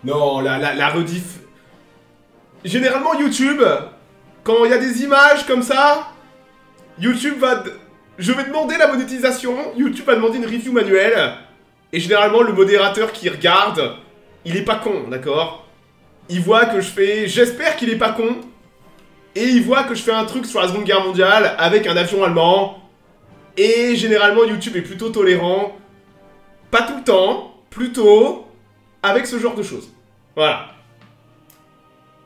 Non, la rediff... Généralement, YouTube, quand il y a des images comme ça, YouTube va... Je vais demander la monétisation, YouTube va demander une review manuelle, et généralement, le modérateur qui regarde, il est pas con, d'accord? Il voit que je fais... J'espère qu'il est pas con, et il voit que je fais un truc sur la Seconde Guerre mondiale avec un avion allemand, et généralement, YouTube est plutôt tolérant, pas tout le temps, plutôt avec ce genre de choses. Voilà.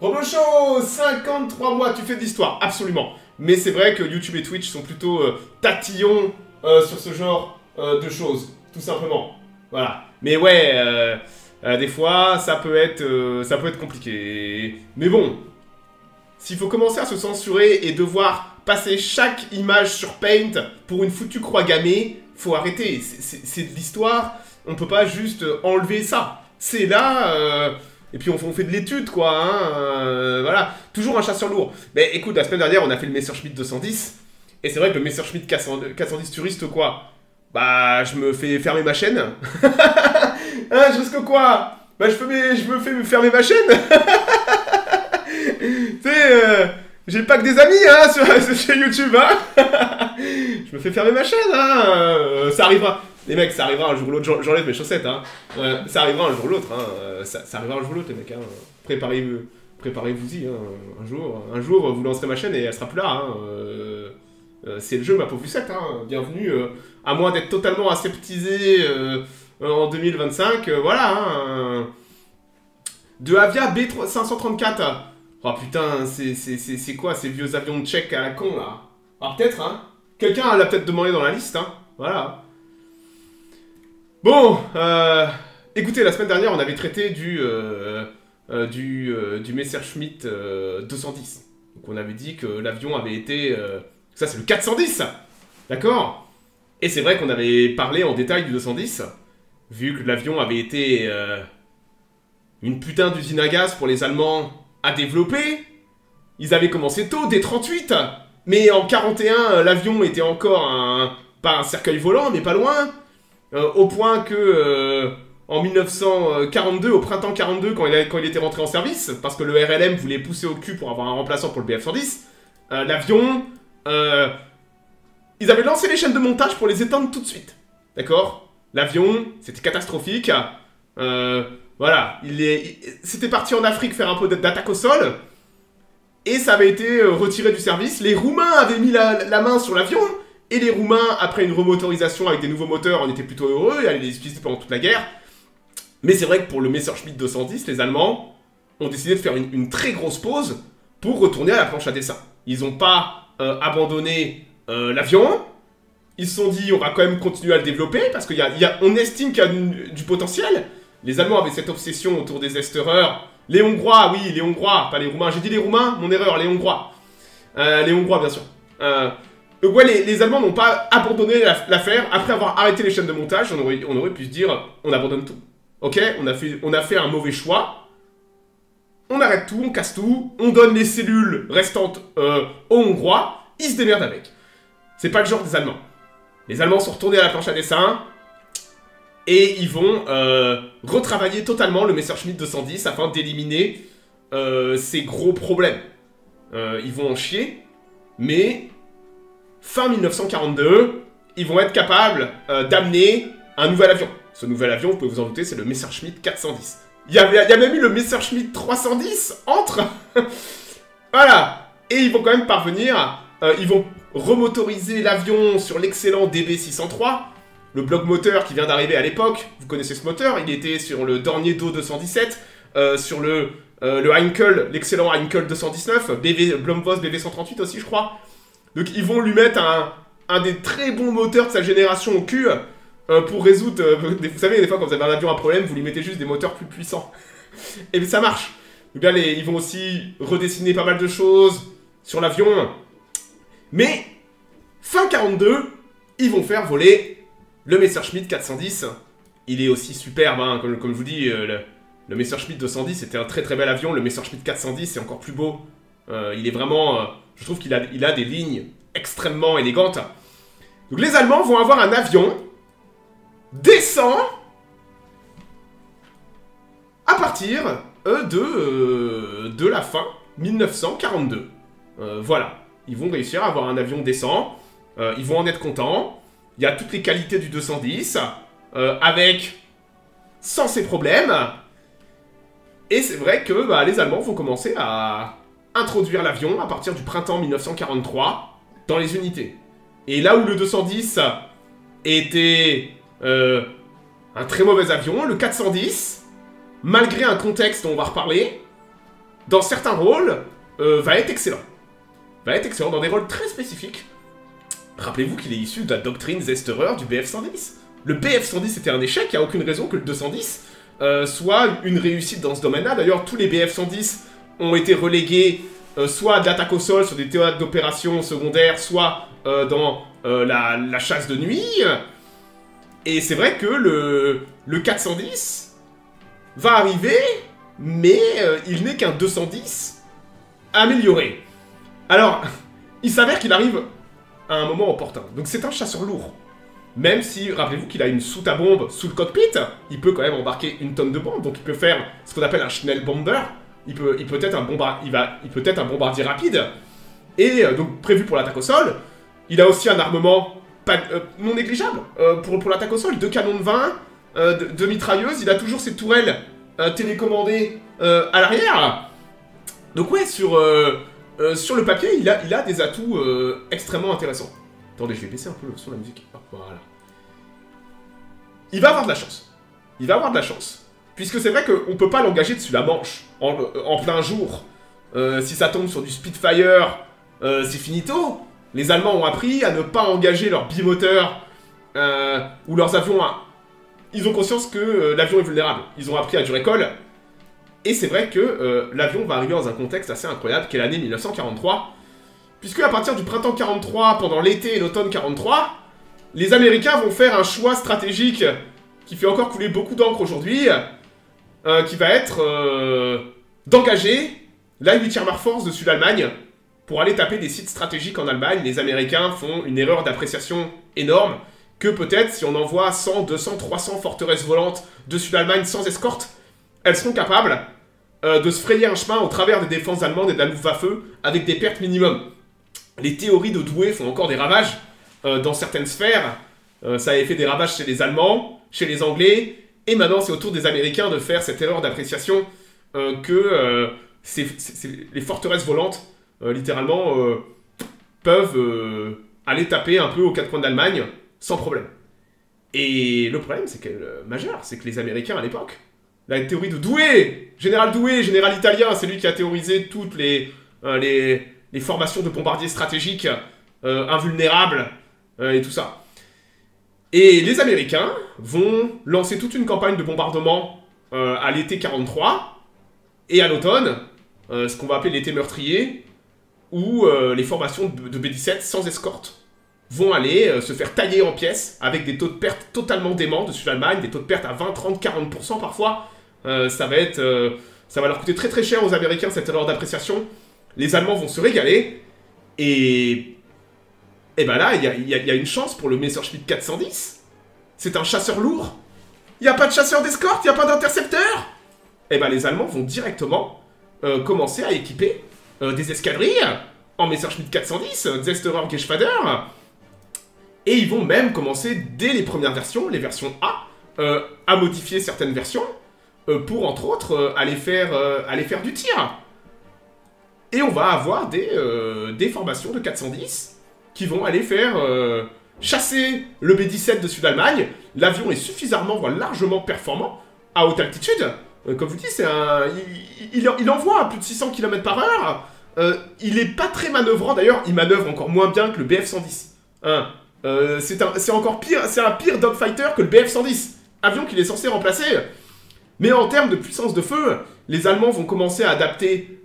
Roblocho, 53 mois, tu fais de l'histoire, absolument. Mais c'est vrai que YouTube et Twitch sont plutôt tatillons sur ce genre de choses, tout simplement. Voilà. Mais ouais, des fois, ça peut être compliqué. Mais bon, s'il faut commencer à se censurer et devoir passer chaque image sur Paint pour une foutue croix gammée, faut arrêter. C'est de l'histoire, on peut pas juste enlever ça. C'est là... Et puis on fait de l'étude, quoi, hein, voilà. Toujours un chasseur lourd. Mais écoute, la semaine dernière, on a fait le Messerschmitt 210. Et c'est vrai que le Messerschmitt 410 touriste, quoi, bah, je me fais fermer ma chaîne. Hein, je risque quoi? Bah, je me fais fermer ma chaîne. Tu sais, j'ai pas que des amis, hein, sur YouTube, hein. Je me fais fermer ma chaîne, hein. Ça arrivera. Les mecs, ça arrivera un jour ou l'autre, j'enlève mes chaussettes, hein. Ça arrivera un jour ou l'autre, hein. Ça arrivera un jour ou l'autre, les mecs, hein. Préparez-vous-y, hein. Un jour, vous lancerez ma chaîne et elle sera plus là, hein. C'est le jeu, ma pauvre Lucette, hein. Bienvenue, à moins d'être totalement aseptisé en 2025, voilà, hein. De Avia B534. Oh putain, c'est quoi ces vieux avions tchèques à la con, là? Ah, peut-être, hein. Quelqu'un l'a peut-être demandé dans la liste, hein. Voilà. Bon, écoutez, la semaine dernière, on avait traité du Messerschmitt 210. Donc on avait dit que l'avion avait été... ça, c'est le 410, d'accord? Et c'est vrai qu'on avait parlé en détail du 210, vu que l'avion avait été une putain d'usine à gaz pour les Allemands à développer. Ils avaient commencé tôt, dès 38, mais en 41, l'avion était encore pas un cercueil volant, mais pas loin. Au point que en 1942, au printemps 42, quand il était rentré en service, parce que le RLM voulait pousser au cul pour avoir un remplaçant pour le BF-110, l'avion, ils avaient lancé les chaînes de montage pour les éteindre tout de suite. D'accord? L'avion, c'était catastrophique. Voilà, c'était parti en Afrique faire un peu d'attaque au sol, et ça avait été retiré du service. Les Roumains avaient mis la main sur l'avion. Et les Roumains, après une remotorisation avec des nouveaux moteurs, on était plutôt heureux, et allaient les utiliser pendant toute la guerre. Mais c'est vrai que pour le Messerschmitt 210, les Allemands ont décidé de faire une très grosse pause pour retourner à la planche à dessin. Ils n'ont pas abandonné l'avion. Ils se sont dit, on va quand même continuer à le développer, parce qu'on estime qu'il y a du potentiel. Les Allemands avaient cette obsession autour des estereurs. Les Hongrois, oui, les Hongrois, pas les Roumains. J'ai dit les Roumains, mon erreur, les Hongrois. Les Hongrois, bien sûr. Donc ouais, les Allemands n'ont pas abandonné l'affaire. Après avoir arrêté les chaînes de montage, on aurait pu se dire, on abandonne tout. Ok, on a fait un mauvais choix. On arrête tout, on casse tout, on donne les cellules restantes aux Hongrois, ils se démerdent avec. C'est pas le genre des Allemands. Les Allemands sont retournés à la planche à dessin, et ils vont retravailler totalement le Messerschmitt 210 afin d'éliminer ces gros problèmes. Ils vont en chier, mais... Fin 1942, ils vont être capables d'amener un nouvel avion. Ce nouvel avion, vous pouvez vous en douter, c'est le Messerschmitt 410. Il y a même eu le Messerschmitt 310 entre. Voilà. Et ils vont quand même parvenir, ils vont remotoriser l'avion sur l'excellent DB603, le bloc moteur qui vient d'arriver à l'époque. Vous connaissez ce moteur, il était sur le Dornier Do 217, sur le Heinkel, l'excellent Heinkel 219, Blomvoss BV138 aussi, je crois. Donc ils vont lui mettre un des très bons moteurs de sa génération au cul pour résoudre... vous savez, des fois, quand vous avez un avion à problème, vous lui mettez juste des moteurs plus puissants. Et ça marche. Donc là, ils vont aussi redessiner pas mal de choses sur l'avion. Mais, fin 42, ils vont faire voler le Messerschmitt 410. Il est aussi superbe, hein, comme je vous dis, le Messerschmitt 210, c'était un très très bel avion. Le Messerschmitt 410, c'est encore plus beau. Il est vraiment... je trouve qu'il a des lignes extrêmement élégantes. Donc les Allemands vont avoir un avion décent partir de la fin 1942. Voilà, ils vont réussir à avoir un avion décent, ils vont en être contents, il y a toutes les qualités du 210, sans ces problèmes, et c'est vrai que les Allemands vont commencer à introduire l'avion à partir du printemps 1943 dans les unités. Et là où le 210 était un très mauvais avion, le 410, malgré un contexte dont on va reparler, dans certains rôles, va être excellent. Va être excellent dans des rôles très spécifiques. Rappelez-vous qu'il est issu de la doctrine Zesterer du BF-110. Le BF-110 était un échec, il n'y a aucune raison que le 210 soit une réussite dans ce domaine-là. D'ailleurs, tous les BF-110 ont été relégués soit à de l'attaque au sol sur des théâtres d'opérations secondaires, soit dans la chasse de nuit. Et c'est vrai que le 410 va arriver, mais il n'est qu'un 210 amélioré. Alors, il s'avère qu'il arrive à un moment opportun. Donc c'est un chasseur lourd. Même si, rappelez-vous qu'il a une soute à bombe sous le cockpit, il peut quand même embarquer une tonne de bombes, donc il peut faire ce qu'on appelle un Schnellbomber. Il peut être un bombardier rapide. Et donc prévu pour l'attaque au sol. Il a aussi un armement non négligeable pour l'attaque au sol. 2 canons de 20, 2 mitrailleuses. Il a toujours ses tourelles télécommandées à l'arrière. Donc ouais, sur le papier, il a des atouts extrêmement intéressants. Attendez, je vais baisser un peu le son de la musique. Hop, voilà. Il va avoir de la chance. Il va avoir de la chance. Puisque c'est vrai qu'on ne peut pas l'engager dessus la Manche, en plein jour. Si ça tombe sur du Spitfire, c'est finito. Les Allemands ont appris à ne pas engager leurs bimoteurs ou leurs avions. Ils ont conscience que l'avion est vulnérable. Ils ont appris à durer colle. Et c'est vrai que l'avion va arriver dans un contexte assez incroyable, qui est l'année 1943. Puisque à partir du printemps 43, pendant l'été et l'automne 43, les Américains vont faire un choix stratégique qui fait encore couler beaucoup d'encre aujourd'hui, qui va être d'engager la 8e Air Force dessus l'Allemagne pour aller taper des sites stratégiques en Allemagne. Les Américains font une erreur d'appréciation énorme, que peut-être si on envoie 100, 200, 300 forteresses volantes dessus l'Allemagne sans escorte, elles seront capables de se frayer un chemin au travers des défenses allemandes et de la Luftwaffe avec des pertes minimum. Les théories de Douai font encore des ravages dans certaines sphères. Ça avait fait des ravages chez les Allemands, chez les Anglais, et maintenant c'est au tour des Américains de faire cette erreur d'appréciation que les forteresses volantes, littéralement, peuvent aller taper un peu aux quatre coins d'Allemagne sans problème. Et le problème, c'est majeur, c'est que les Américains à l'époque, la théorie de Douai, général italien, c'est lui qui a théorisé toutes les formations de bombardiers stratégiques invulnérables et tout ça. Et les Américains vont lancer toute une campagne de bombardement à l'été 43 et à l'automne, ce qu'on va appeler l'été meurtrier, où les formations de B-17 sans escorte vont aller se faire tailler en pièces avec des taux de perte totalement déments dessus l'Allemagne, des taux de perte à 20, 30, 40% parfois. Ça va leur coûter très très cher aux Américains cette erreur d'appréciation. Les Allemands vont se régaler et ben là, il y a une chance pour le Messerschmitt 410. C'est un chasseur lourd. Il n'y a pas de chasseur d'escorte, il n'y a pas d'intercepteur. Et ben les Allemands vont directement commencer à équiper des escadrilles en Messerschmitt 410, Zesterer Geschwader. Et ils vont même commencer, dès les premières versions, les versions A, à modifier certaines versions pour, entre autres, aller faire du tir. Et on va avoir des formations de 410 qui vont aller faire chasser le B-17 dessus d'Allemagne. L'avion est suffisamment, voire largement performant à haute altitude. Comme je vous dis, il envoie à plus de 600 km/h. Il est pas très manœuvrant, d'ailleurs, il manœuvre encore moins bien que le BF-110. Hein. C'est encore pire, c'est un pire dogfighter que le BF-110. Avion qu'il est censé remplacer. Mais en termes de puissance de feu, les Allemands vont commencer à adapter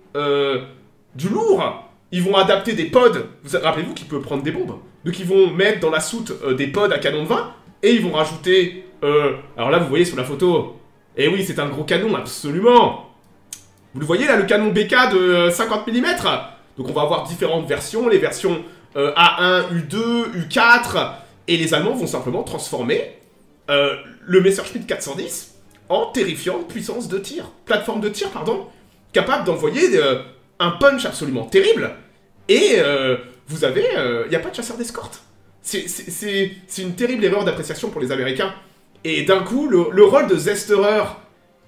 du lourd. Ils vont adapter des pods. Rappelez-vous qu'il peut prendre des bombes. Donc ils vont mettre dans la soute des pods à canon de 20. Et ils vont rajouter... alors là, vous voyez sur la photo... Et oui, c'est un gros canon, absolument. Vous le voyez là, le canon BK de 50 mm. Donc on va avoir différentes versions. Les versions A1, U2, U4. Et les Allemands vont simplement transformer le Messerschmitt 410 en terrifiante puissance de tir. Plateforme de tir, pardon, capable d'envoyer un punch absolument terrible. Et vous avez... Il n'y a pas de chasseur d'escorte. C'est une terrible erreur d'appréciation pour les Américains. Et d'un coup, le rôle de Zesterer,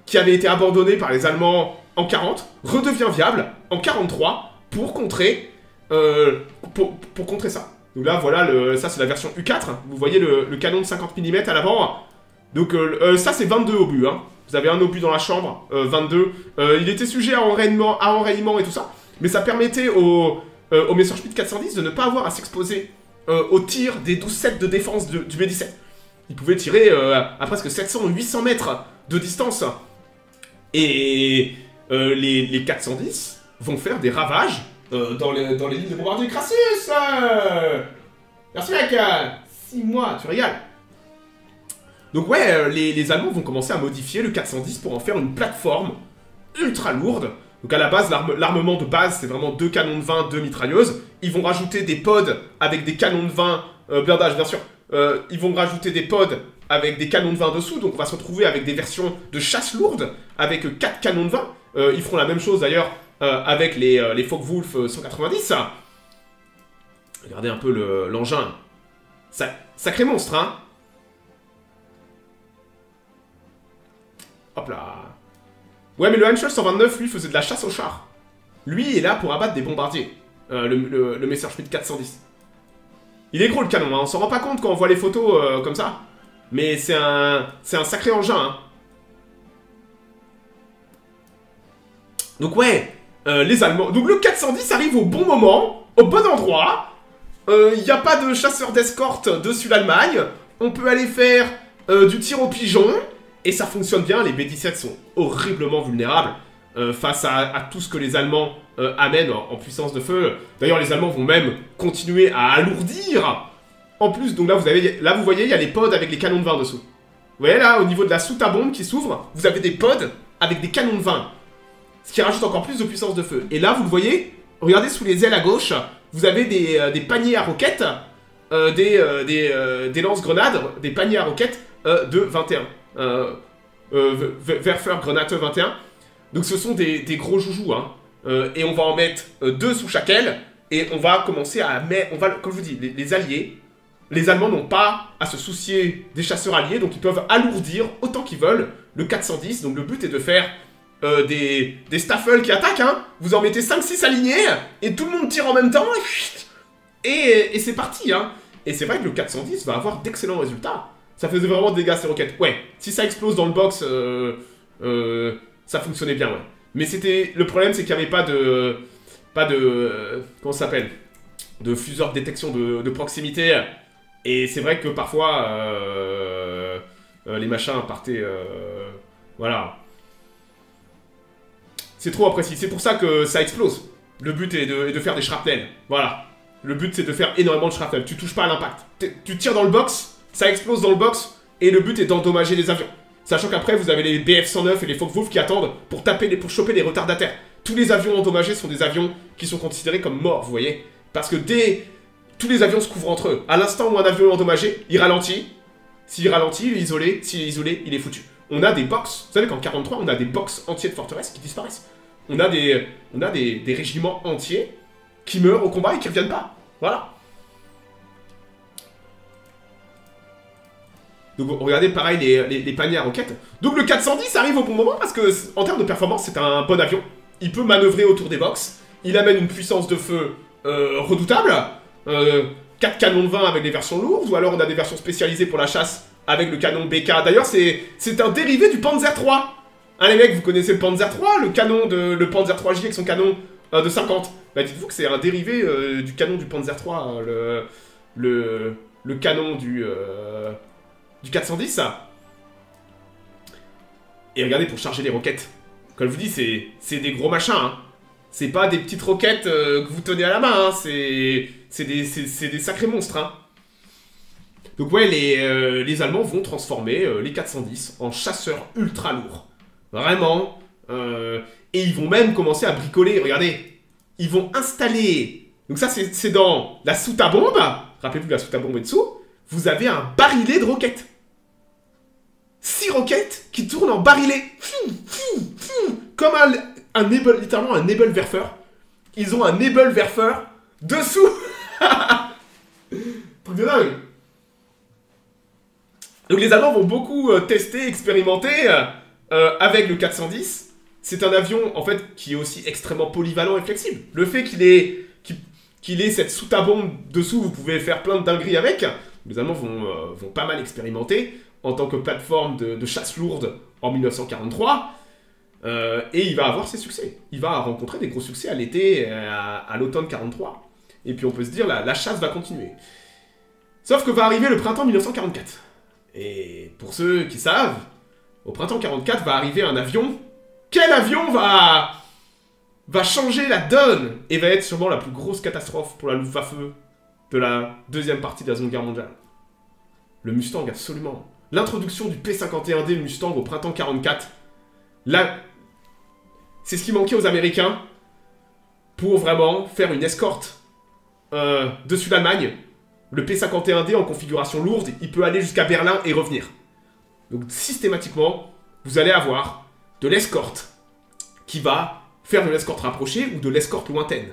qui avait été abandonné par les Allemands en 40, redevient viable en 43 pour contrer, pour contrer ça. Donc là, voilà, ça c'est la version U4. Vous voyez le canon de 50 mm à l'avant. Donc ça c'est 22 obus. Hein. Vous avez un obus dans la chambre, 22. Il était sujet à enrayement et tout ça. Mais ça permettait au Messerschmitt 410 de ne pas avoir à s'exposer au tir des 12 sets de défense du B-17. Il pouvait tirer à presque 700 ou 800 mètres de distance. Et les 410 vont faire des ravages dans les lignes de bombardier Crassus. Merci mec, 6 mois, tu régales. Donc ouais, les Allemands vont commencer à modifier le 410 pour en faire une plateforme ultra lourde. Donc à la base, l'armement de base, c'est vraiment 2 canons de 20, 2 mitrailleuses. Ils vont rajouter des pods avec des canons de 20, blindage bien sûr. Ils vont rajouter des pods avec des canons de 20 dessous. Donc on va se retrouver avec des versions de chasse lourde avec 4 canons de 20. Ils feront la même chose d'ailleurs avec les Focke-Wulf 190. Regardez un peu l'engin. Sacré monstre, hein. Hop là. Ouais, mais le Henschel 129, lui, faisait de la chasse aux chars. Lui est là pour abattre des bombardiers. Le Messerschmitt 410. Il est gros le canon, hein. On s'en rend pas compte quand on voit les photos comme ça. Mais c'est un sacré engin, hein. Donc ouais, les Allemands... Donc le 410 arrive au bon moment, au bon endroit. Il n'y a pas de chasseur d'escorte dessus l'Allemagne. On peut aller faire du tir au pigeon. Et ça fonctionne bien, les B-17 sont horriblement vulnérables face à tout ce que les Allemands amènent en puissance de feu. D'ailleurs, les Allemands vont même continuer à alourdir. En plus, donc là, vous voyez, il y a les pods avec les canons de 20 dessous. Vous voyez là, au niveau de la soute à bombe qui s'ouvre, vous avez des pods avec des canons de 20. Ce qui rajoute encore plus de puissance de feu. Et là, vous le voyez, regardez sous les ailes à gauche, vous avez des paniers à roquettes, des lance-grenades, des paniers à roquettes de 21. Werfer Grenade 21. Donc ce sont des gros joujoux, hein. Et on va en mettre 2 sous chaque aile. Et on va commencer à mettre... comme je vous dis, les alliés, les Allemands n'ont pas à se soucier des chasseurs alliés. Donc ils peuvent alourdir autant qu'ils veulent le 410. Donc le but est de faire des staffels qui attaquent, hein. Vous en mettez 5-6 alignés. Et tout le monde tire en même temps. Et c'est parti, hein. Et c'est vrai que le 410 va avoir d'excellents résultats. Ça faisait vraiment des dégâts ces roquettes. Ouais, si ça explose dans le box, ça fonctionnait bien, ouais. Mais c'était... Le problème, c'est qu'il n'y avait pas de... comment ça s'appelle? De fuseur de détection de proximité. Et c'est vrai que parfois, les machins partaient... voilà. C'est trop apprécié. C'est pour ça que ça explose. Le but est de faire des shrapnels. Voilà. Le but, c'est de faire énormément de shrapnels. Tu touches pas à l'impact. Tu tires dans le box... Ça explose dans le box, et le but est d'endommager les avions. Sachant qu'après, vous avez les BF-109 et les Focke-Wulf qui attendent pour choper les retardataires. Tous les avions endommagés sont des avions qui sont considérés comme morts, vous voyez. Parce que tous les avions se couvrent entre eux. À l'instant où un avion est endommagé, il ralentit. S'il ralentit, il est isolé. S'il est isolé, il est foutu. On a des box. Vous savez qu'en 43, on a des box entiers de forteresses qui disparaissent. On a des régiments entiers qui meurent au combat et qui ne reviennent pas. Voilà. Donc regardez pareil les paniers à roquettes. Donc le 410 arrive au bon moment parce que en termes de performance c'est un bon avion. Il peut manœuvrer autour des box. Il amène une puissance de feu redoutable. 4 canons de 20 avec des versions lourdes. Ou alors on a des versions spécialisées pour la chasse avec le canon BK. D'ailleurs c'est un dérivé du Panzer III. Hein les mecs, vous connaissez le Panzer III, le Panzer 3J avec son canon de 50. Bah dites-vous que c'est un dérivé du canon du Panzer III. Le canon du 410, ça. Et regardez, pour charger les roquettes. Comme je vous dis, c'est des gros machins, hein. C'est pas des petites roquettes que vous tenez à la main, hein. C'est des sacrés monstres, hein. Donc ouais, les Allemands vont transformer les 410 en chasseurs ultra lourds. Vraiment. Et ils vont même commencer à bricoler, regardez. Ils vont installer... Donc ça, c'est dans la soute à bombe. Rappelez-vous, la soute à bombe est dessous. Vous avez un barillet de roquettes. 6 roquettes qui tourne en barillet. Comme littéralement un Nebelwerfer. Ils ont un Nebelwerfer dessous. Truc de dingue. Donc les Allemands vont beaucoup tester, expérimenter avec le 410. C'est un avion, en fait, qui est aussi extrêmement polyvalent et flexible. Le fait qu'il ait cette soute à bombe dessous, vous pouvez faire plein de dingueries avec. Les Allemands vont pas mal expérimenter en tant que plateforme de chasse lourde en 1943. Et il va avoir ses succès. Il va rencontrer des gros succès à l'été, à l'automne 43. Et puis on peut se dire, la chasse va continuer. Sauf que va arriver le printemps 1944. Et pour ceux qui savent, au printemps 44 va arriver un avion. Quel avion va changer la donne et va être sûrement la plus grosse catastrophe pour la Luftwaffe de la deuxième partie de la Seconde Guerre mondiale? Le Mustang, absolument. L'introduction du P-51D Mustang au printemps 44. Là, c'est ce qui manquait aux Américains pour vraiment faire une escorte dessus l'Allemagne. Le P-51D en configuration lourde, il peut aller jusqu'à Berlin et revenir. Donc systématiquement, vous allez avoir de l'escorte qui va faire de l'escorte rapprochée ou de l'escorte lointaine.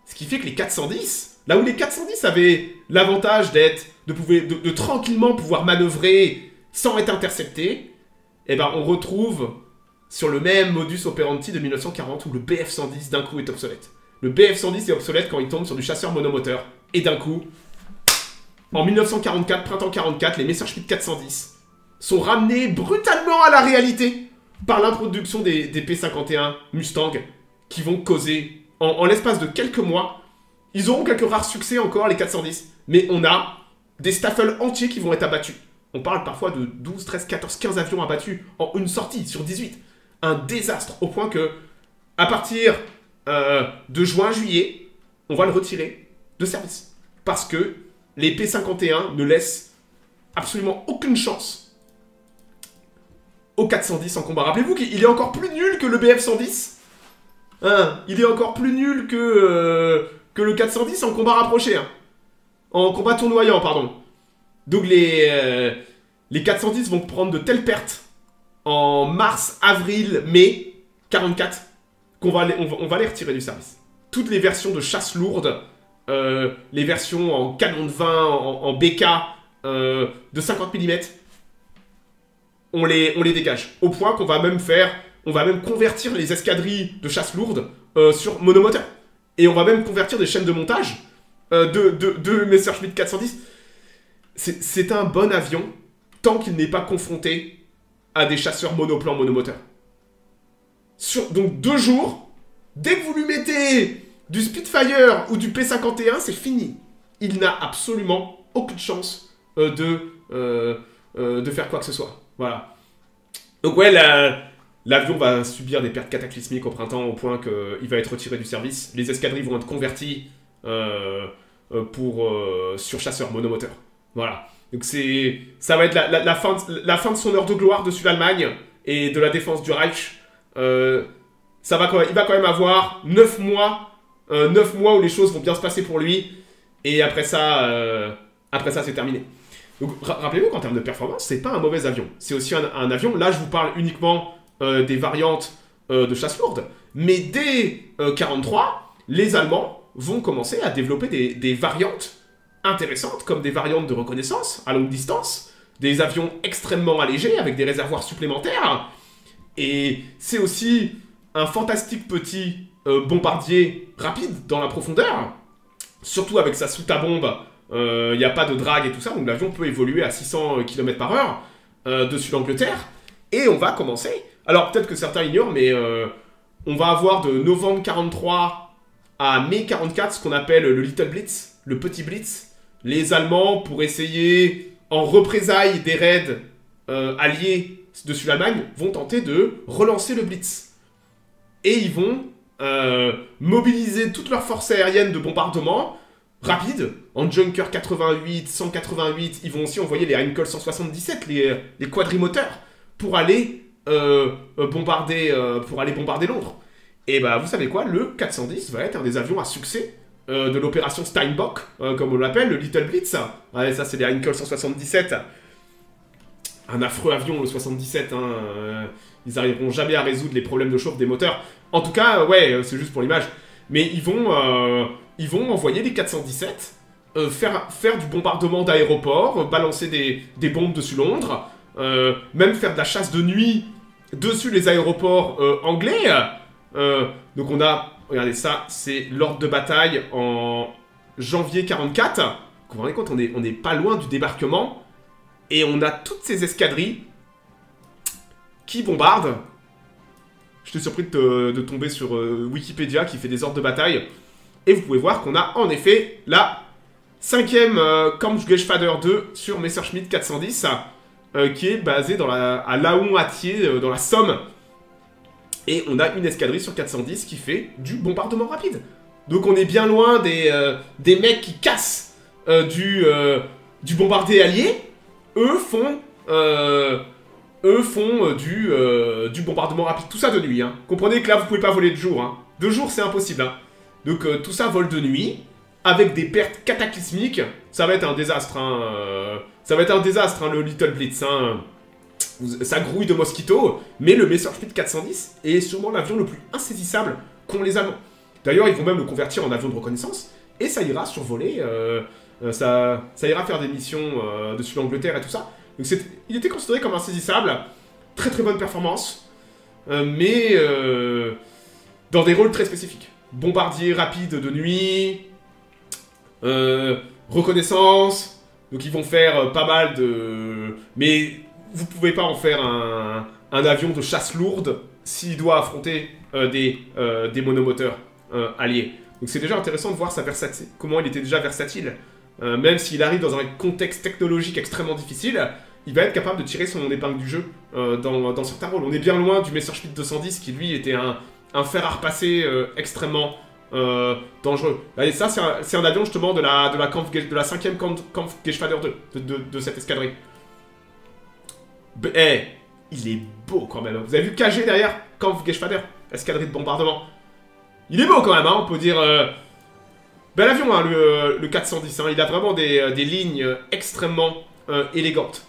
Ce qui fait que les 410, là où les 410 avaient l'avantage de tranquillement pouvoir manœuvrer sans être interceptés, eh ben on retrouve sur le même modus operandi de 1940 où le Bf-110 d'un coup est obsolète. Le Bf-110 est obsolète quand il tombe sur du chasseur monomoteur. Et d'un coup, en 1944, printemps 44, les Messerschmitt 410 sont ramenés brutalement à la réalité par l'introduction des P-51 Mustang qui vont causer, en l'espace de quelques mois, ils auront quelques rares succès encore, les 410, mais on a des staffels entiers qui vont être abattus. On parle parfois de 12, 13, 14, 15 avions abattus en une sortie sur 18. Un désastre, au point que, à partir de juin-juillet, on va le retirer de service. Parce que les P-51 ne laissent absolument aucune chance au 410 en combat. Rappelez-vous qu'il est encore plus nul que le Bf-110. Hein, il est encore plus nul que le 410 en combat rapproché. Hein. En combat tournoyant, pardon. Donc les 410 vont prendre de telles pertes en mars, avril, mai 44 qu'on va on va les retirer du service. Toutes les versions de chasse lourde, les versions en canon de 20, en BK de 50 mm, on les dégage. Au point qu'on va même convertir les escadrilles de chasse lourde sur monomoteur. Et on va même convertir des chaînes de montage de Messerschmitt 410. C'est un bon avion tant qu'il n'est pas confronté à des chasseurs monoplan monomoteur. Donc 2 jours, dès que vous lui mettez du Spitfire ou du P-51, c'est fini. Il n'a absolument aucune chance de faire quoi que ce soit. Voilà. Donc ouais, l'avion va subir des pertes cataclysmiques au printemps au point qu'il va être retiré du service. Les escadrilles vont être converties pour surchasseurs monomoteurs. Voilà. Donc ça va être la fin de son heure de gloire dessus l'Allemagne et de la défense du Reich. Il va quand même avoir 9 mois où les choses vont bien se passer pour lui. Et après ça c'est terminé. Donc rappelez-vous qu'en termes de performance, c'est pas un mauvais avion. C'est aussi un avion, là je vous parle uniquement des variantes de chasse lourde. Mais dès 43, les Allemands vont commencer à développer des variantes intéressantes, comme des variantes de reconnaissance à longue distance, des avions extrêmement allégés avec des réservoirs supplémentaires. Et c'est aussi un fantastique petit bombardier rapide dans la profondeur, surtout avec sa soute à bombe. Il n'y a pas de drague et tout ça, donc l'avion peut évoluer à 600 km/h dessus l'Angleterre. Et on va commencer. Alors peut-être que certains ignorent, mais on va avoir de novembre 43 à mai 44 ce qu'on appelle le Little Blitz, le petit Blitz. Les Allemands, pour essayer, en représailles des raids alliés dessus l'Allemagne, vont tenter de relancer le Blitz. Et ils vont mobiliser toutes leurs forces aériennes de bombardement rapide, en Junker 88, 188, ils vont aussi envoyer les Heinkel 177, les quadrimoteurs, pour aller bombarder Londres. Et bah vous savez quoi, le 410 va être un des avions à succès de l'opération Steinbock, comme on l'appelle, le Little Blitz. Ouais, ça c'est les Heinkel 177. un affreux avion, le 77, hein, ils arriveront jamais à résoudre les problèmes de chauffe des moteurs. En tout cas, ouais, c'est juste pour l'image. Mais ils vont envoyer des 417, faire du bombardement d'aéroports, balancer des bombes dessus Londres, même faire de la chasse de nuit dessus les aéroports anglais. Donc on a, regardez ça, c'est l'ordre de bataille en janvier 44. Vous vous rendez compte, on est pas loin du débarquement. Et on a toutes ces escadrilles qui bombardent. J'étais surpris de tomber sur Wikipédia qui fait des ordres de bataille. Et vous pouvez voir qu'on a en effet la 5e Kampfgeschwader 2 sur Messerschmitt 410 qui est basée à Laon-Attier dans la Somme. Et on a une escadrille sur 410 qui fait du bombardement rapide. Donc on est bien loin des mecs qui cassent du bombardier allié. Eux font du bombardement rapide. Tout ça de nuit. Hein. Comprenez que là, vous pouvez pas voler de jour. Hein. De jour, c'est impossible. Hein. Donc tout ça vole de nuit, avec des pertes cataclysmiques. Ça va être un désastre. Hein. Ça va être un désastre, hein, le Little Blitz. Hein. Ça grouille de mosquitos. Mais le Messerschmitt 410 est sûrement l'avion le plus insaisissable qu'ont les Allemands. D'ailleurs, ils vont même le convertir en avion de reconnaissance. Et ça ira survoler... ça ira faire des missions dessus l'Angleterre et tout ça. Donc il était considéré comme insaisissable. Très très bonne performance. Mais dans des rôles très spécifiques. Bombardier rapide de nuit. Reconnaissance. Donc ils vont faire pas mal de... Mais vous pouvez pas en faire un avion de chasse lourde s'il doit affronter des monomoteurs alliés. Donc c'est déjà intéressant de voir comment il était déjà versatile. Même s'il arrive dans un contexte technologique extrêmement difficile, il va être capable de tirer son épingle du jeu dans certains rôles. On est bien loin du Messerschmitt 210 qui lui était un fer à repasser extrêmement dangereux. Allez, ça c'est un avion justement de la 5e Kampfgeschwader 2 de cette escadrille. Il est beau quand même. Vous avez vu KG derrière Kampfgeschwader, escadrille de bombardement. Il est beau quand même, hein, on peut dire... Bel avion, hein, le 410, hein. Il a vraiment des lignes extrêmement élégantes.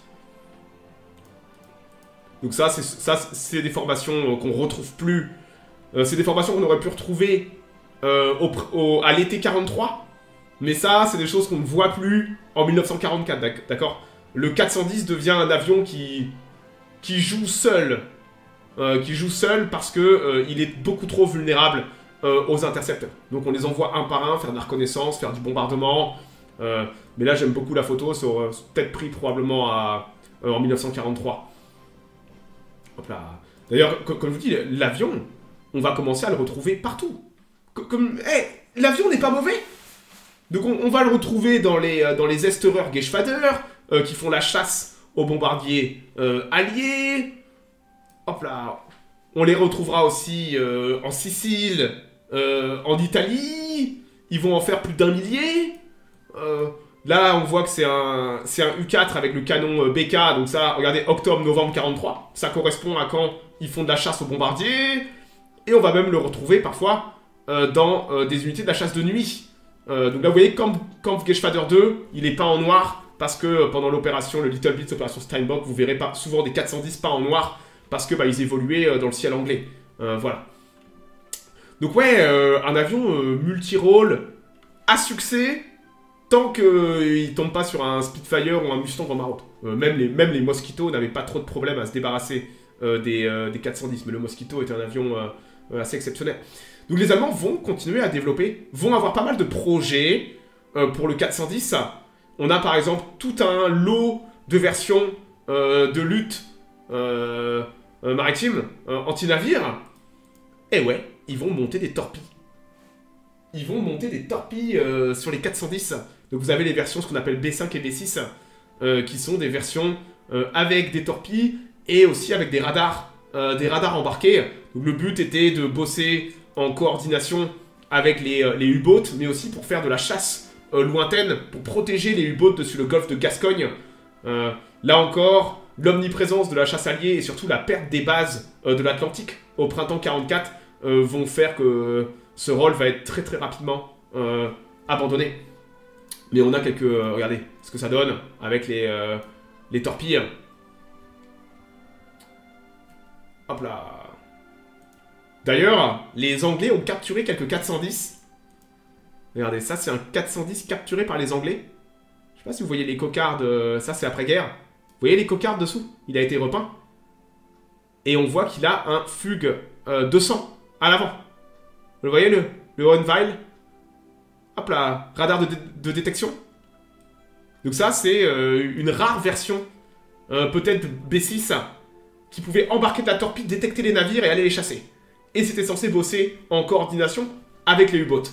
Donc ça, c'est des formations qu'on retrouve plus. C'est des formations qu'on aurait pu retrouver à l'été 43. Mais ça, c'est des choses qu'on ne voit plus en 1944, d'accord? Le 410 devient un avion qui joue seul. Parce que il est beaucoup trop vulnérable aux intercepteurs. Donc on les envoie un par un, faire de la reconnaissance, faire du bombardement. Mais là j'aime beaucoup la photo, ça aurait peut-être pris probablement en 1943. Hop là. D'ailleurs, comme je vous dis, l'avion, on va commencer à le retrouver partout. L'avion n'est pas mauvais. Donc on va le retrouver dans les Estereur Geschwader, qui font la chasse aux bombardiers alliés. Hop là. On les retrouvera aussi en Sicile, en Italie. Ils vont en faire plus d'1 millier. Là, on voit que c'est un U4 avec le canon BK. Donc ça, regardez, octobre-novembre 43. Ça correspond à quand ils font de la chasse aux bombardiers. Et on va même le retrouver parfois dans des unités de la chasse de nuit. Donc là, vous voyez, Kampfgeschwader 2, il est peint en noir. Parce que pendant l'opération, le Little Blitz, opération Steinbock, vous verrez pas souvent des 410 peints en noir. Parce que ils évoluaient dans le ciel anglais. Voilà. Donc ouais, un avion multi-rôle à succès, tant qu'il tombe pas sur un Spitfire ou un Mustang Grand Maraude. Même les Mosquito n'avaient pas trop de problèmes à se débarrasser des 410, mais le Mosquito était un avion assez exceptionnel. Donc les Allemands vont continuer à développer, vont avoir pas mal de projets pour le 410. On a par exemple tout un lot de versions de lutte maritime, anti-navire. Et ouais, ils vont monter des torpilles. Ils vont monter des torpilles sur les 410. Donc vous avez les versions, ce qu'on appelle B5 et B6, qui sont des versions avec des torpilles et aussi avec des radars embarqués. Donc le but était de bosser en coordination avec les U-boats, mais aussi pour faire de la chasse lointaine, pour protéger les U-boats dessus le golfe de Gascogne. Là encore, l'omniprésence de la chasse alliée et surtout la perte des bases de l'Atlantique au printemps 44 vont faire que ce rôle va être très très rapidement abandonné. Mais on a quelques... regardez ce que ça donne avec les torpilles. Hop là. D'ailleurs, les Anglais ont capturé quelques 410. Regardez, ça c'est un 410 capturé par les Anglais. Je sais pas si vous voyez les cocardes, ça c'est après-guerre. Vous voyez les cocardes dessous? Il a été repeint. Et on voit qu'il a un fugue 200 à l'avant. Vous voyez le Hohenweil? Hop là, radar de détection. Donc ça c'est une rare version, peut-être B6, qui pouvait embarquer de la torpille, détecter les navires et aller les chasser. Et c'était censé bosser en coordination avec les U-boats.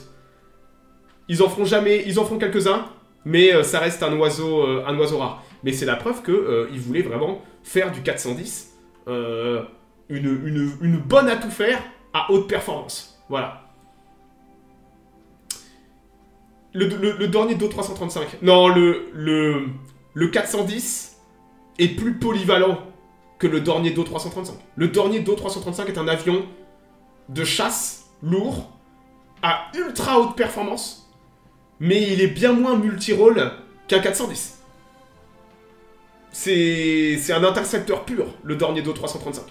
Ils en feront jamais, ils en feront quelques-uns, mais ça reste un oiseau rare. Mais c'est la preuve qu'ils voulaient vraiment faire du 410 une bonne à tout faire à haute performance. Voilà. Le dernier Do 335. Non, le 410 est plus polyvalent que le Dornier Do 335. Le Dornier Do 335 est un avion de chasse lourd à ultra haute performance, mais il est bien moins multi-rôle qu'un 410. C'est un intercepteur pur, le Dornier Do 335.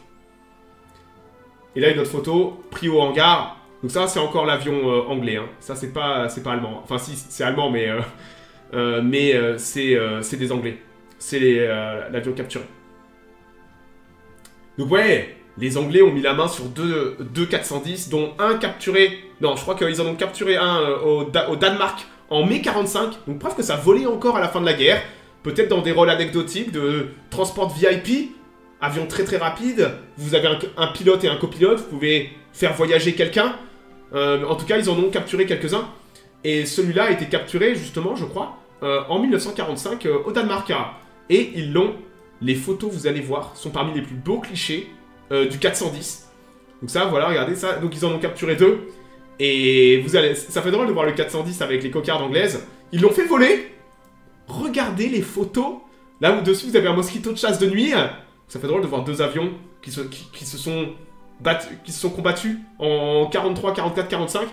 Et là, une autre photo, pris au hangar. Donc ça, c'est encore l'avion anglais. Hein. Ça, c'est pas allemand. Enfin, si, c'est allemand, mais c'est des Anglais. C'est l'avion capturé. Donc ouais, les Anglais ont mis la main sur deux 410, dont un capturé... Non, je crois qu'ils en ont capturé un au Danemark en mai 45. Donc preuve que ça volait encore à la fin de la guerre. Peut-être dans des rôles anecdotiques de transport VIP. Avion très très rapide. Vous avez un pilote et un copilote. Vous pouvez faire voyager quelqu'un. En tout cas, ils en ont capturé quelques-uns. Et celui-là a été capturé, justement, je crois, en 1945 au Danemark. Et ils l'ont... Les photos, vous allez voir, sont parmi les plus beaux clichés du 410. Donc ça, voilà, regardez ça. Donc ils en ont capturé 2. Et vous allez... Ça fait drôle de voir le 410 avec les cocardes anglaises. Ils l'ont fait voler. Regardez les photos. Là, au-dessus, vous avez un mosquito de chasse de nuit. Ça fait drôle de voir deux avions qui se sont combattus en 43, 44, 45.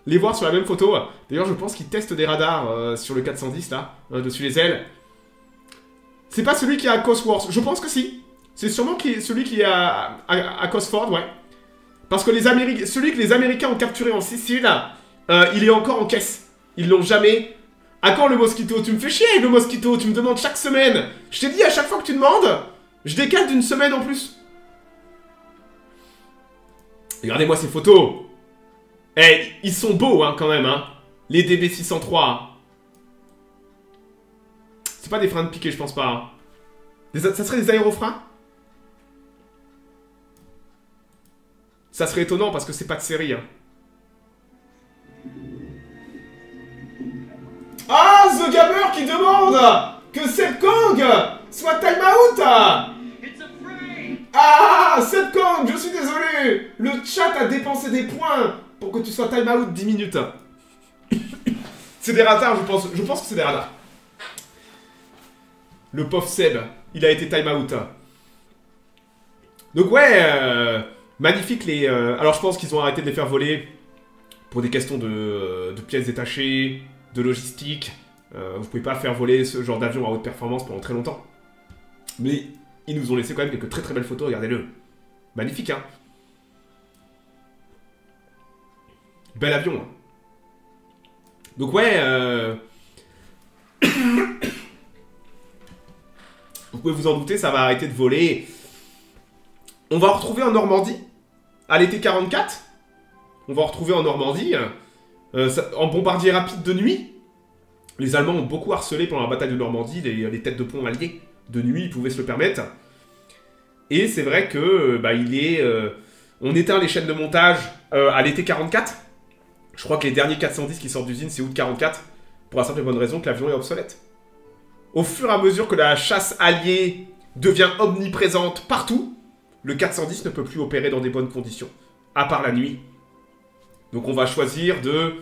Les voir sur la même photo. D'ailleurs, je pense qu'ils testent des radars sur le 410, là, dessus les ailes. C'est pas celui qui est à Cosworth. Je pense que si. C'est sûrement celui qui est à Cosford, ouais. Parce que celui que les Américains ont capturé en Sicile, il est encore en caisse. Ils l'ont jamais... À quand le Mosquito? Tu me fais chier avec le Mosquito. Tu me demandes chaque semaine. Je t'ai dit à chaque fois que tu demandes, je décale d'une semaine en plus. Regardez-moi ces photos. Eh, ils sont beaux, hein, quand même, hein. Les DB603. C'est pas des freins de piqué, je pense pas. Hein. Ça serait des aérofreins? Ça serait étonnant parce que c'est pas de série, hein. Ah, The Gabber qui demande que Seb Kong soit time out. Ah, Seb Kong, je suis désolé. Le chat a dépensé des points pour que tu sois time out 10 minutes. C'est des radars, je pense. Je pense que c'est des radars. Le pauvre Seb, il a été time out. Donc ouais, magnifique les... alors je pense qu'ils ont arrêté de les faire voler pour des questions de pièces détachées, de logistique. Vous pouvez pas faire voler ce genre d'avion à haute performance pendant très longtemps. Mais ils nous ont laissé quand même quelques très très belles photos, regardez-le. Magnifique, hein. Bel avion, hein. Donc ouais, vous pouvez vous en douter, ça va arrêter de voler. On va en retrouver en Normandie, à l'été 44. On va en retrouver en Normandie, en bombardier rapide de nuit. Les Allemands ont beaucoup harcelé pendant la bataille de Normandie les têtes de pont alliées. De nuit, ils pouvaient se le permettre. Et c'est vrai que on éteint les chaînes de montage à l'été 44. Je crois que les derniers 410 qui sortent d'usine, c'est août 44. Pour la simple et bonne raison que l'avion est obsolète. Au fur et à mesure que la chasse alliée devient omniprésente partout, le 410 ne peut plus opérer dans des bonnes conditions, à part la nuit. Donc on va choisir de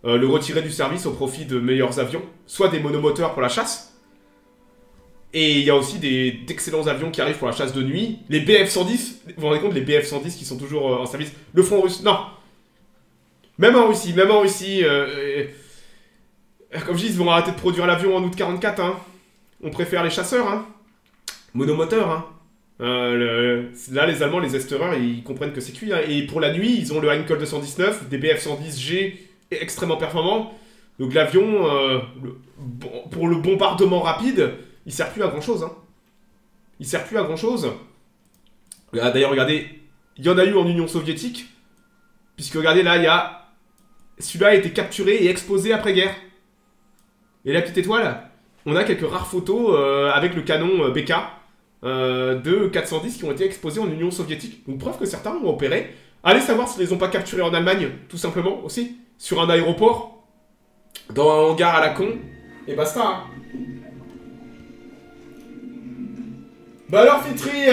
le retirer du service au profit de meilleurs avions, soit des monomoteurs pour la chasse, et il y a aussi d'excellents avions qui arrivent pour la chasse de nuit. Les BF-110, vous vous rendez compte, les BF-110 qui sont toujours en service. Le front russe, non. Même en Russie, comme je dis, ils vont arrêter de produire l'avion en août 44, hein. On préfère les chasseurs, hein. Monomoteurs, hein. Là, les Allemands, les Estereurs, ils comprennent que c'est cuit. Hein. Et pour la nuit, ils ont le Heinkel 219, des BF-110G extrêmement performants. Donc l'avion, pour le bombardement rapide, il sert plus à grand-chose. Hein. Il sert plus à grand-chose. D'ailleurs, regardez, il y en a eu en Union soviétique. Puisque regardez, là, il y a... Celui-là a été capturé et exposé après-guerre. Et la petite étoile, on a quelques rares photos avec le canon BK de 410 qui ont été exposés en Union soviétique. Donc preuve que certains ont opéré. Allez savoir s'ils les ont pas capturés en Allemagne, tout simplement, aussi. Sur un aéroport, dans un hangar à la con, et basta. Hein. Bah alors, Fitri,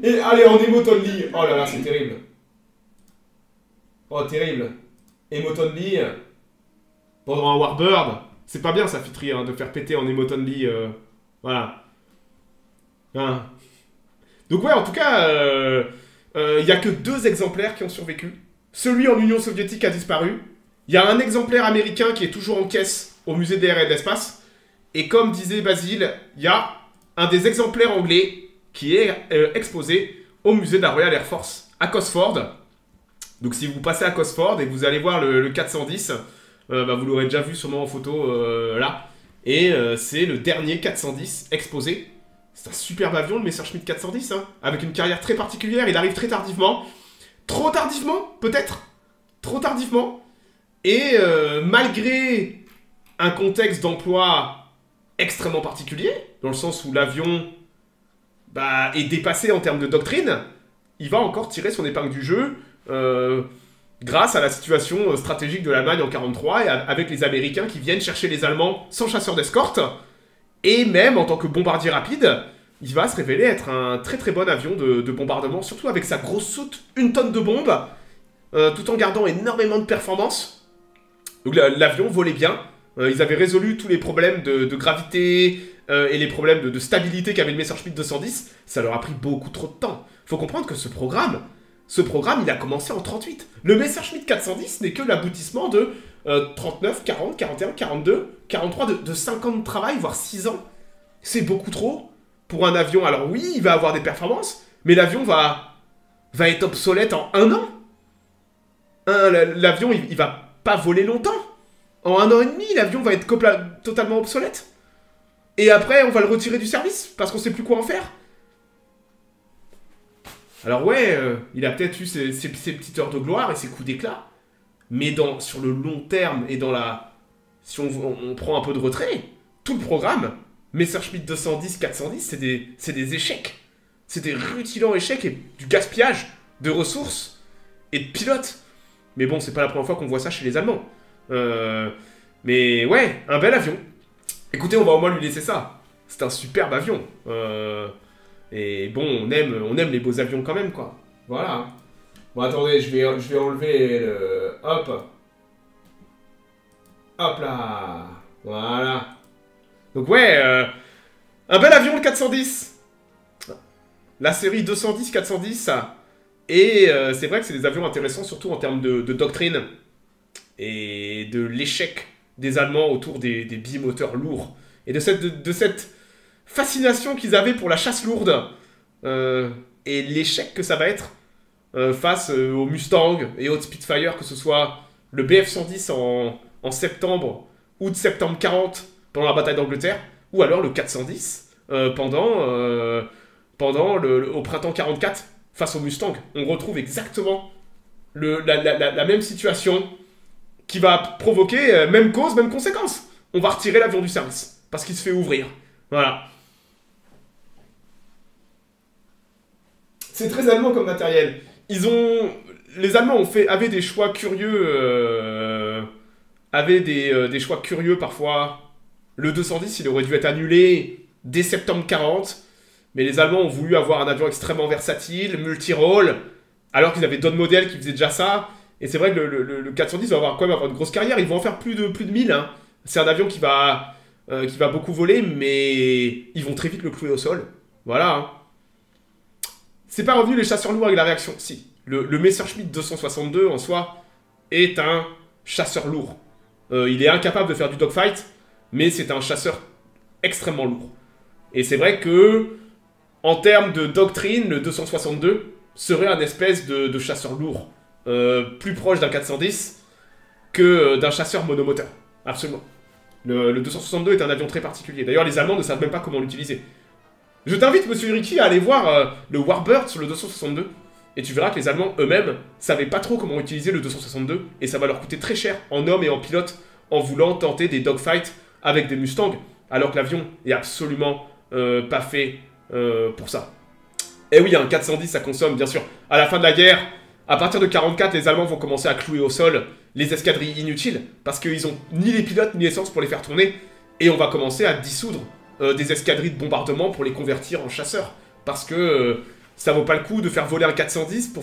et allez, en Emoton Lee. Oh là là, c'est terrible. Oh, terrible. Emoton Lee, pendant un Warbird. C'est pas bien, ça, Fitri, hein, de faire péter en Emoton Lee. Voilà. Hein. Donc ouais, en tout cas, il y a que 2 exemplaires qui ont survécu. Celui en Union soviétique a disparu. Il y a un exemplaire américain qui est toujours en caisse au musée d'air et de l'espace. Et comme disait Basile, il y a un des exemplaires anglais qui est exposé au musée de la Royal Air Force à Cosford. Donc si vous passez à Cosford et que vous allez voir le 410, bah, vous l'aurez déjà vu sûrement en photo là. Et c'est le dernier 410 exposé. C'est un superbe avion, le Messerschmitt 410, hein, avec une carrière très particulière. Il arrive très tardivement. Trop tardivement, peut-être. Trop tardivement. Et malgré un contexte d'emploi extrêmement particulier, dans le sens où l'avion bah, est dépassé en termes de doctrine, il va encore tirer son épingle du jeu grâce à la situation stratégique de l'Allemagne en 1943 et avec les Américains qui viennent chercher les Allemands sans chasseur d'escorte. Et même en tant que bombardier rapide, il va se révéler être un très très bon avion de bombardement, surtout avec sa grosse soute, 1 tonne de bombes, tout en gardant énormément de performance. Donc l'avion volait bien, ils avaient résolu tous les problèmes de gravité et les problèmes de stabilité qu'avait le Messerschmitt 210, ça leur a pris beaucoup trop de temps. Faut comprendre que ce programme, il a commencé en 38. Le Messerschmitt 410 n'est que l'aboutissement de 39, 40, 41, 42, 43, de 5 ans de travail, voire 6 ans. C'est beaucoup trop pour un avion. Alors oui, il va avoir des performances, mais l'avion va être obsolète en 1 an. L'avion, il va pas voler longtemps. En 1 an et demi, l'avion va être totalement obsolète. Et après, on va le retirer du service, parce qu'on sait plus quoi en faire. Alors ouais, il a peut-être eu ses petites heures de gloire et ses coups d'éclat. Mais sur le long terme et dans la... Si on prend un peu de retrait, tout le programme, Messerschmitt 210, 410, c'est des échecs. C'est des rutilants échecs et du gaspillage de ressources et de pilotes. Mais bon, c'est pas la première fois qu'on voit ça chez les Allemands. Mais ouais, un bel avion. Écoutez, on va au moins lui laisser ça. C'est un superbe avion. Et bon, on aime les beaux avions quand même, quoi. Voilà. Bon, attendez, je vais enlever le... Hop. Hop là. Voilà. Donc ouais, un bel avion, le 410. La série 210-410, ça. Et c'est vrai que c'est des avions intéressants, surtout en termes de doctrine. Et de l'échec des Allemands autour des bimoteurs lourds. Et de cette fascination qu'ils avaient pour la chasse lourde. Et l'échec que ça va être face aux Mustang et aux Spitfire, que ce soit le Bf-110 en septembre, août-septembre 40 pendant la bataille d'Angleterre, ou alors le 410 au printemps 44 face aux Mustang. On retrouve exactement la même situation qui va provoquer même cause, même conséquence. On va retirer l'avion du service parce qu'il se fait ouvrir. Voilà. C'est très allemand comme matériel. Les Allemands avaient des choix curieux. Des choix curieux parfois. Le 210, il aurait dû être annulé dès septembre 40. Mais les Allemands ont voulu avoir un avion extrêmement versatile, multi-rôle, alors qu'ils avaient d'autres modèles qui faisaient déjà ça. Et c'est vrai que le 410 va quand même avoir une grosse carrière. Ils vont en faire plus de 1000. Hein. C'est un avion qui va beaucoup voler, mais ils vont très vite le clouer au sol. Voilà. Hein. C'est pas revenu les chasseurs lourds avec la réaction. Si. Le Messerschmitt 262, en soi, est un chasseur lourd. Il est incapable de faire du dogfight, mais c'est un chasseur extrêmement lourd. Et c'est vrai que en termes de doctrine, le 262 serait un espèce de chasseur lourd, plus proche d'un 410 que d'un chasseur monomoteur. Absolument. Le 262 est un avion très particulier. D'ailleurs, les Allemands ne savent même pas comment l'utiliser. Je t'invite, monsieur Ricky, à aller voir le Warbird sur le 262. Et tu verras que les Allemands eux-mêmes savaient pas trop comment utiliser le 262. Et ça va leur coûter très cher en hommes et en pilotes en voulant tenter des dogfights avec des Mustangs. Alors que l'avion est absolument pas fait pour ça. Et oui, un 410, ça consomme, bien sûr. À la fin de la guerre, à partir de 44, les Allemands vont commencer à clouer au sol les escadrilles inutiles. Parce qu'ils ont ni les pilotes ni l'essence pour les faire tourner. Et on va commencer à dissoudre des escadrilles de bombardement pour les convertir en chasseurs. Parce que ça vaut pas le coup de faire voler un 410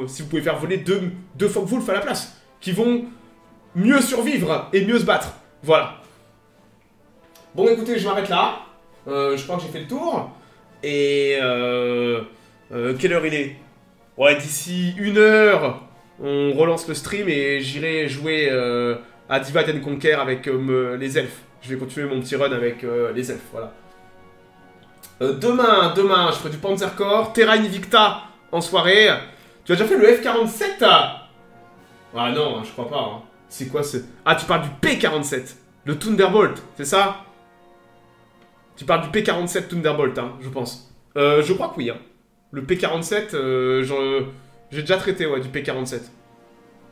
si vous pouvez faire voler deux Focke-Wulf à la place. Qui vont mieux survivre et mieux se battre. Voilà. Bon, écoutez, je m'arrête là. Je crois que j'ai fait le tour. Et quelle heure il est? Ouais, d'ici 1 heure, on relance le stream et j'irai jouer à Divide and Conquer avec les elfes. Je vais continuer mon petit run avec les elfes, voilà. Demain, je ferai du Panzer Corps, Terra Invicta en soirée. Tu as déjà fait le F-47? Ah non, je crois pas. Hein. C'est quoi ce... Ah, tu parles du P-47, le Thunderbolt, c'est ça? Tu parles du P-47 Thunderbolt, hein, je pense. Je crois que oui, hein. Le P-47, j'ai déjà traité, ouais, du P-47.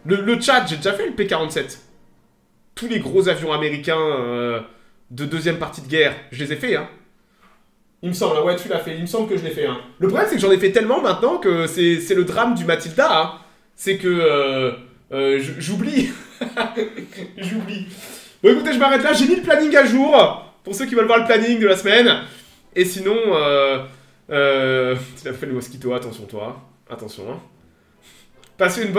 Le Tchad, j'ai déjà fait le P-47. Tous les gros avions américains de deuxième partie de guerre, je les ai fait, hein. Il me semble, ouais, tu l'as fait, il me semble que je l'ai fait, hein. Le problème, c'est que j'en ai fait tellement maintenant que c'est le drame du Matilda, hein. C'est que j'oublie. J'oublie. Bon, écoutez, je m'arrête là, j'ai mis le planning à jour. Pour ceux qui veulent voir le planning de la semaine. Et sinon, tu as fait le mosquito, attention toi. Attention, hein. Passez une bonne...